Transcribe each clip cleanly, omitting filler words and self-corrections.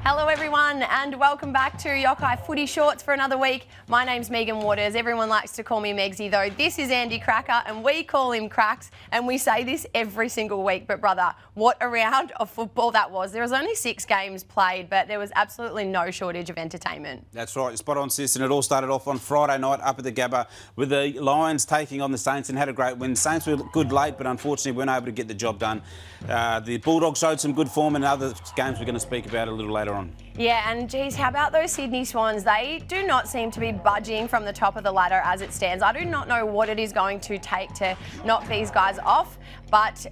Hello everyone and welcome back to Yokai Footy Shorts for another week. My name's Megan Waters. Everyone likes to call me Megsy though. This is Andy Cracker and we call him Cracks and we say this every single week. But brother, what a round of football that was. There was only 6 games played but there was absolutely no shortage of entertainment. That's right, spot on sis, and it all started off on Friday night up at the Gabba with the Lions taking on the Saints and had a great win. Saints were good late but unfortunately weren't able to get the job done. The Bulldogs showed some good form in other games we're going to speak about a little later on. Yeah, and geez, how about those Sydney Swans? They do not seem to be budging from the top of the ladder as it stands. I do not know what it is going to take to knock these guys off, but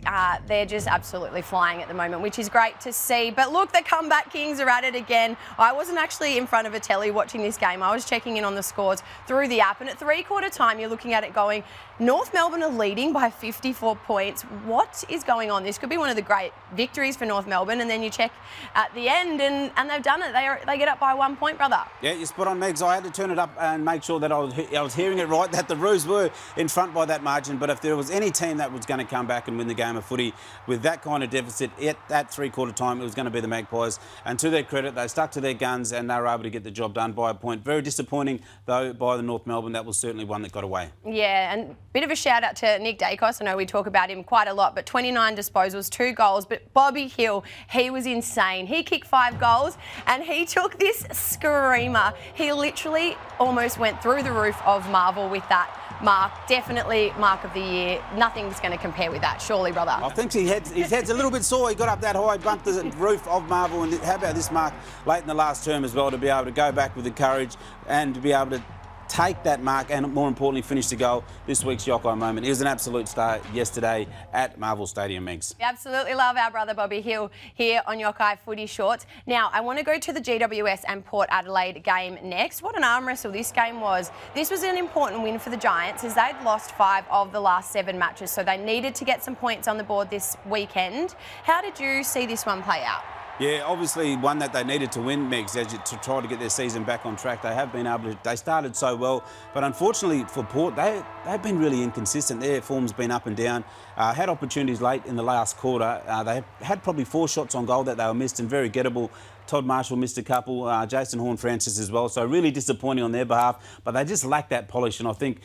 they're just absolutely flying at the moment, which is great to see. But look, the Comeback Kings are at it again. I wasn't actually in front of a telly watching this game. I was checking in on the scores through the app, and at three-quarter time, you're looking at it going, North Melbourne are leading by 54 points. What is going on? This could be one of the great victories for North Melbourne, and then you check at the end, and they've done it. They get up by 1 point, brother. Yeah, you're spot on, Megs. I had to turn it up and make sure that I was hearing it right, that the Roos were in front by that margin. But if there was any team that was going to come back and win the game of footy with that kind of deficit at that three-quarter time, it was going to be the Magpies. And to their credit, they stuck to their guns and they were able to get the job done by a point. Very disappointing, though, by the North Melbourne. That was certainly one that got away. Yeah, and bit of a shout out to Nick Dacos. I know we talk about him quite a lot, but 29 disposals, 2 goals. But Bobby Hill, he was insane. He kicked 5 goals and he took this screamer. He literally almost went through the roof of Marvel with that mark. Definitely mark of the year. Nothing's going to compare with that, surely, brother. I think his head's a little bit sore. He got up that high, bumped the roof of Marvel. And how about this mark late in the last term as well, to be able to go back with the courage and to be able to take that mark and, more importantly, finish the goal. This week's Yokai moment. It was an absolute star yesterday at Marvel Stadium, Megs. We absolutely love our brother Bobby Hill here on Yokai Footy Shorts. Now, I want to go to the GWS and Port Adelaide game next. What an arm wrestle this game was. This was an important win for the Giants as they'd lost 5 of the last 7 matches, so they needed to get some points on the board this weekend. How did you see this one play out? Yeah, obviously one that they needed to win, Megs, to try to get their season back on track. They have been able to, they started so well, but unfortunately for Port, they've been really inconsistent. Their form's been up and down. Had opportunities late in the last quarter. They had probably 4 shots on goal that they were missed and very gettable. Todd Marshall missed a couple, Jason Horne-Francis as well, so really disappointing on their behalf, but they just lack that polish, and I think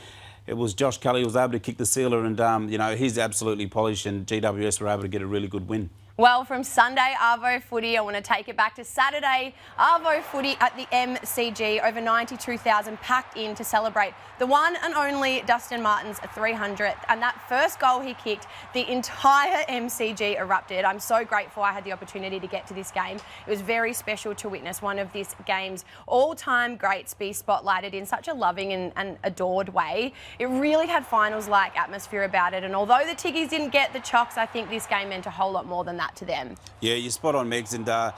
it was Josh Kelly who was able to kick the sealer, and you know, he's absolutely polished, and GWS were able to get a really good win. Well, from Sunday Arvo Footy, I want to take it back to Saturday Arvo Footy at the MCG. Over 92,000 packed in to celebrate the one and only Dustin Martin's 300th. And that first goal he kicked, the entire MCG erupted. I'm so grateful I had the opportunity to get to this game. It was very special to witness one of this game's all-time greats be spotlighted in such a loving and adored way. It really had finals-like atmosphere about it. And although the Tiggies didn't get the chocks, I think this game meant a whole lot more than that to them. Yeah, you're spot on, Megs, and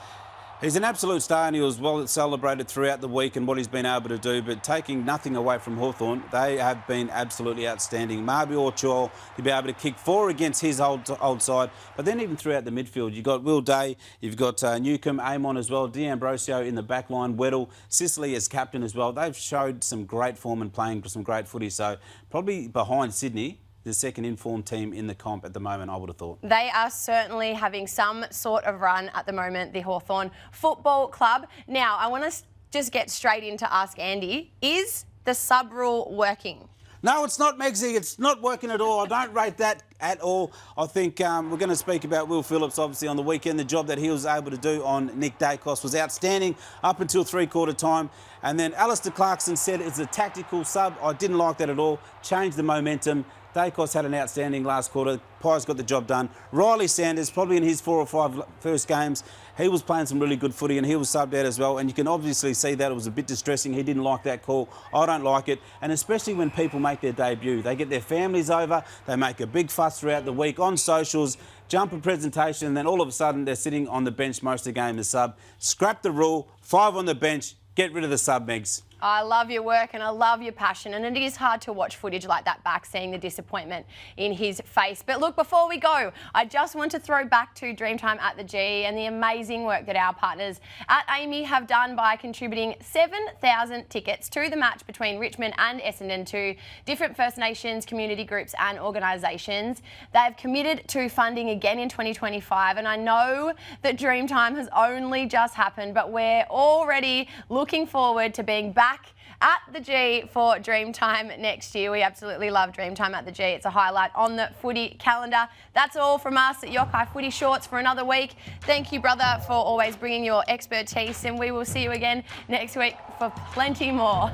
he's an absolute star and he was well celebrated throughout the week and what he's been able to do, but taking nothing away from Hawthorn, they have been absolutely outstanding. Marby Orchol to be able to kick 4 against his old side, but then even throughout the midfield, you've got Will Day, you've got Newcomb, Amon as well, D'Ambrosio in the back line, Weddle, Sicily as captain as well. They've showed some great form and playing some great footy, so probably behind Sydney, the second informed team in the comp at the moment, I would have thought. They are certainly having some sort of run at the moment, the Hawthorn Football Club. Now, I want to just get straight into Ask Andy. Is the sub rule working? No, it's not, Megsy. It's not working at all. I don't rate that at all. I think we're going to speak about Will Phillips, obviously, on the weekend. The job that he was able to do on Nick Dacos was outstanding up until three-quarter time. And then Alistair Clarkson said it's a tactical sub. I didn't like that at all. Changed the momentum. Dacos had an outstanding last quarter. Pies got the job done. Riley Sanders, probably in his 4 or 5 first games, he was playing some really good footy and he was subbed out as well. And you can obviously see that it was a bit distressing. He didn't like that call. I don't like it. And especially when people make their debut. They get their families over. They make a big fuss throughout the week on socials, jump a presentation, and then all of a sudden they're sitting on the bench most of the game as sub. Scrap the rule. 5 on the bench. Get rid of the sub, Megs. I love your work and I love your passion, and it is hard to watch footage like that back, seeing the disappointment in his face. But look, before we go, I just want to throw back to Dreamtime at the G and the amazing work that our partners at AAMI have done by contributing 7,000 tickets to the match between Richmond and Essendon to different First Nations community groups and organisations. They've committed to funding again in 2025, and I know that Dreamtime has only just happened, but we're already looking forward to being back at the G for Dreamtime next year. We absolutely love Dreamtime at the G. It's a highlight on the footy calendar. That's all from us at Yokai Footy Shorts for another week. Thank you, brother, for always bringing your expertise, and we will see you again next week for plenty more.